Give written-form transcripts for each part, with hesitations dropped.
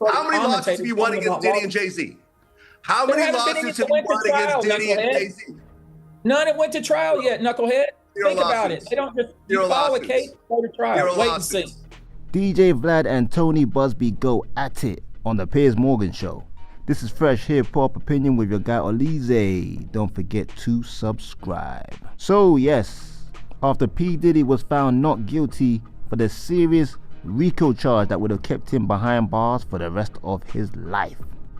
How many lawsuits have you won against Diddy and Jay-Z? How many lawsuits have you won against Diddy and Jay-Z? None have went to trial yet, knucklehead. Think about it. They don't just file a case, go to trial. Wait and see. DJ Vlad and Tony Busby go at it on the Piers Morgan Show. This is Fresh Hip-Hop Opinion with your guy Oleezeh. Don't forget to subscribe. So yes, after P. Diddy was found not guilty for the serious RICO charge that would have kept him behind bars for the rest of his life,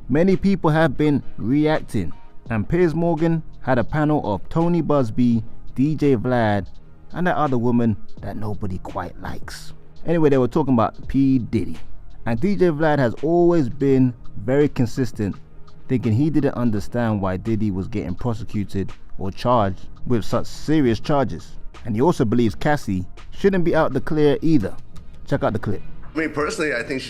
many people have been reacting, and Piers Morgan had a panel of Tony Busby, DJ Vlad, and that other woman that nobody quite likes. Anyway, they were talking about P. Diddy. And DJ Vlad has always been very consistent, thinking he didn't understand why Diddy was getting prosecuted or charged with such serious charges. And he also believes Cassie shouldn't be out the clear either. Check out the clip. I mean, personally, I think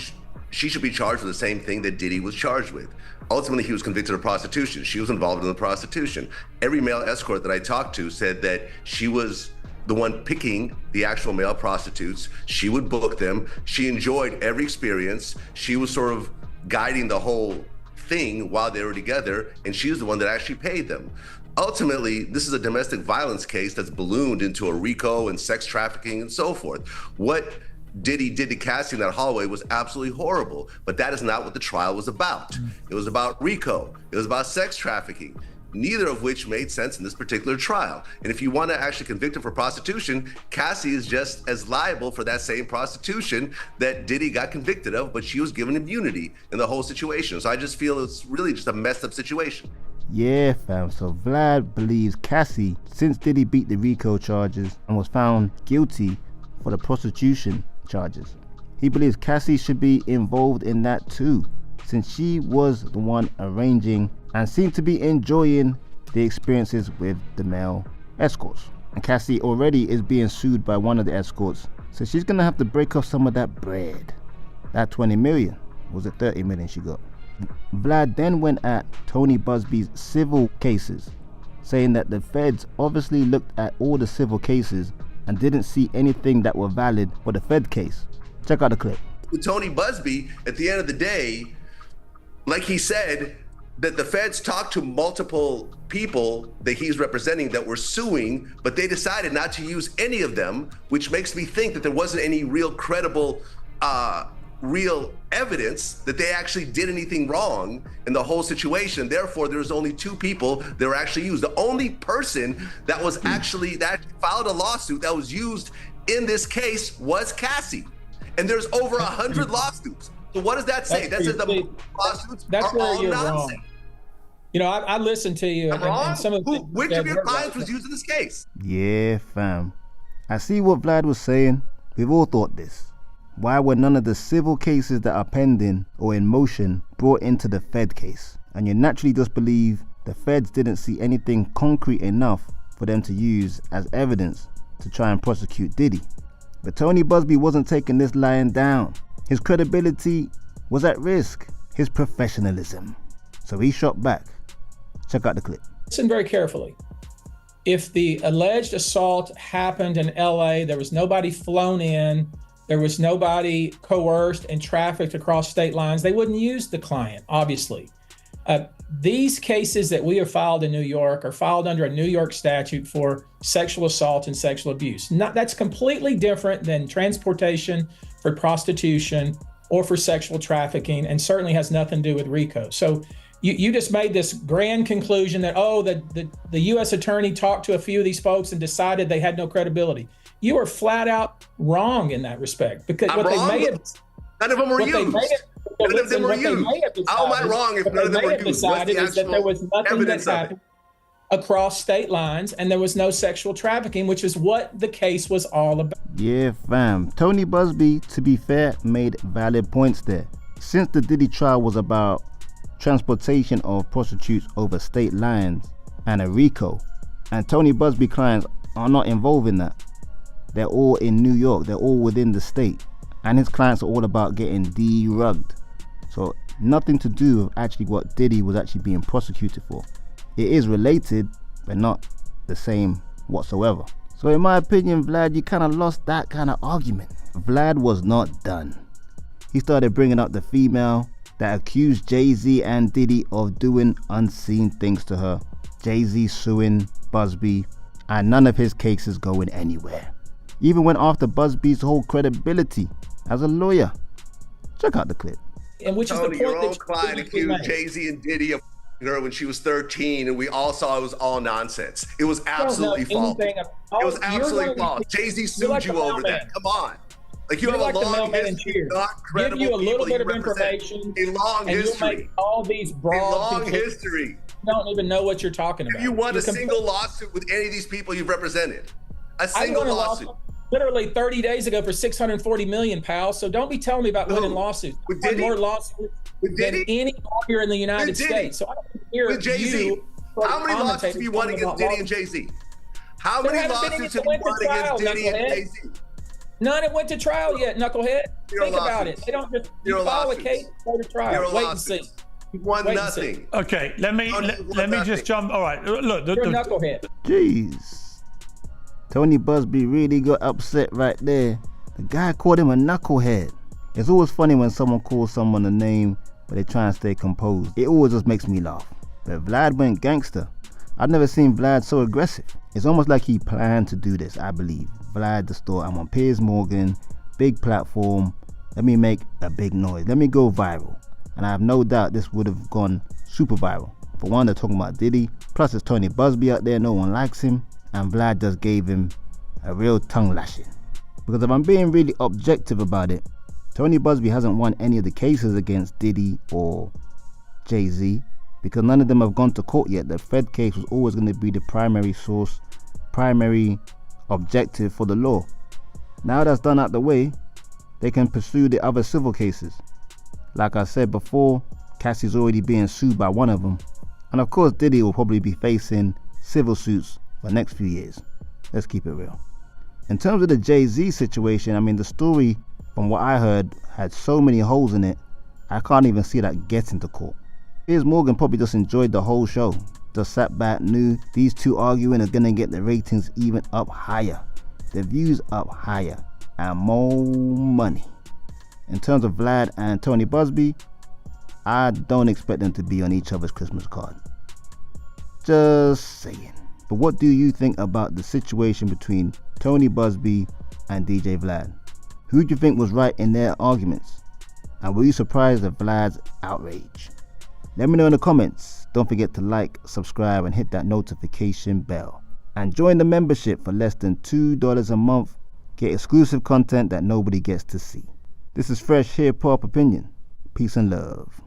she should be charged with the same thing that Diddy was charged with. Ultimately, he was convicted of prostitution. She was involved in the prostitution. Every male escort that I talked to said that she was the one picking the actual male prostitutes. She would book them. She enjoyed every experience. She was sort of guiding the whole thing while they were together, and she was the one that actually paid them. Ultimately, this is a domestic violence case that's ballooned into a RICO and sex trafficking and so forth. What Diddy did to Cassie in that hallway was absolutely horrible, but that is not what the trial was about. It was about RICO. It was about sex trafficking, neither of which made sense in this particular trial. And if you want to actually convict him for prostitution, Cassie is just as liable for that same prostitution that Diddy got convicted of, but she was given immunity in the whole situation. So I just feel it's really just a messed up situation. Yeah, fam. So Vlad believes Cassie, since Diddy beat the RICO charges and was found guilty for the prostitution charges, he believes Cassie should be involved in that too, since she was the one arranging and seemed to be enjoying the experiences with the male escorts. And Cassie already is being sued by one of the escorts, so she's gonna have to break off some of that bread. That 20 million, was it 30 million she got? Vlad then went at Tony Busby's civil cases, saying that the feds obviously looked at all the civil cases and didn't see anything that were valid for the Fed case. Check out the clip. With Tony Busby, at the end of the day, like he said, that the feds talked to multiple people that he's representing that were suing, but they decided not to use any of them, which makes me think that there wasn't any real credible, real evidence that they actually did anything wrong in the whole situation. Therefore, there's only two people that were actually used. The only person that was actually, that filed a lawsuit that was used in this case was Cassie. And there's over 100 lawsuits. So what does that say? That says the lawsuits are all nonsense. Wrong. You know, I listened to you. And some of which of your clients was used in this case? Yeah, fam. I see what Vlad was saying. We've all thought this. Why were none of the civil cases that are pending or in motion brought into the Fed case? And you naturally just believe the feds didn't see anything concrete enough for them to use as evidence to try and prosecute Diddy. But Tony Busby wasn't taking this lying down. His credibility was at risk, his professionalism. So he shot back. Check out the clip. Listen very carefully. If the alleged assault happened in LA, there was nobody flown in, there was nobody coerced and trafficked across state lines, they wouldn't use the client, obviously. These cases that we have filed in New York are filed under a New York statute for sexual assault and sexual abuse. That's completely different than transportation for prostitution or for sexual trafficking, and certainly has nothing to do with RICO. So you just made this grand conclusion that, oh, the U.S. attorney talked to a few of these folks and decided they had no credibility. You are flat out wrong in that respect, because none of them were used. None of them were used. How am I wrong if none of them were used? Decided is that there was nothing that happened across state lines, and there was no sexual trafficking, which is what the case was all about. Yeah, fam. Tony Busby, to be fair, made valid points there. Since the Diddy trial was about transportation of prostitutes over state lines and a RICO, and Tony Busby clients are not involved in that. They're all in New York, they're all within the state, and his clients are all about getting de-rugged. So nothing to do with actually what Diddy was actually being prosecuted for. It is related, but not the same whatsoever. So in my opinion, Vlad, you kind of lost that kind of argument. Vlad was not done. He started bringing up the female that accused Jay-Z and Diddy of doing unseen things to her. Jay-Z suing Busby, and none of his cases going anywhere. Even went after Busby's whole credibility as a lawyer. Check out the clip. And which Tony, is the point your own client accused Jay-Z and Diddy of her when she was 13, and we all saw it was all nonsense. It was absolutely false. It was absolutely false. Jay-Z sued you over that. Come on. Like you have a long history, not credible give you a little bit of information, a long history, make all these broad, a long history. You don't even know what you're talking about. Have you won a single lawsuit with any of these people you've represented? A single lawsuit. Literally 30 days ago for $640 million, pal. So don't be telling me about winning lawsuits. With Diddy? More lawsuits than any lawyer in the United States. So I don't hear with Jay-Z. How many lawsuits have you won against Diddy and Jay-Z? How many lawsuits have you won against Diddy and Jay-Z? None have went to trial yet, knucklehead. Think about it. They don't just file a case, go to trial. Wait and see. You won nothing. Okay, let me just jump. All right, look. You're a knucklehead. Jeez. Tony Busby really got upset right there. The guy called him a knucklehead. It's always funny when someone calls someone a name, but they try and stay composed. It always just makes me laugh. But Vlad went gangster. I've never seen Vlad so aggressive. It's almost like he planned to do this, I believe. Vlad the store, I'm on Piers Morgan, big platform. Let me make a big noise. Let me go viral. And I have no doubt this would have gone super viral. For one, they're talking about Diddy. Plus, it's Tony Busby out there. No one likes him. And Vlad just gave him a real tongue lashing. Because if I'm being really objective about it, Tony Busby hasn't won any of the cases against Diddy or Jay-Z because none of them have gone to court yet. The Fed case was always going to be the primary source, primary objective for the law. Now that's done out the way, they can pursue the other civil cases. Like I said before, Cassie's already being sued by one of them. And of course Diddy will probably be facing civil suits for the next few years. Let's keep it real. In terms of the Jay-Z situation, I mean the story from what I heard had so many holes in it, I can't even see that getting to court. Piers Morgan probably just enjoyed the whole show. Just sat back, knew these two arguing are gonna get the ratings even up higher, the views up higher, and more money. In terms of Vlad and Tony Busby, I don't expect them to be on each other's Christmas card. Just saying. But what do you think about the situation between Tony Busby and DJ Vlad? Who do you think was right in their arguments? And were you surprised at Vlad's outrage? Let me know in the comments. Don't forget to like, subscribe, and hit that notification bell. And join the membership for less than $2 a month. Get exclusive content that nobody gets to see. This is Fresh Hiphop Opinion. Peace and love.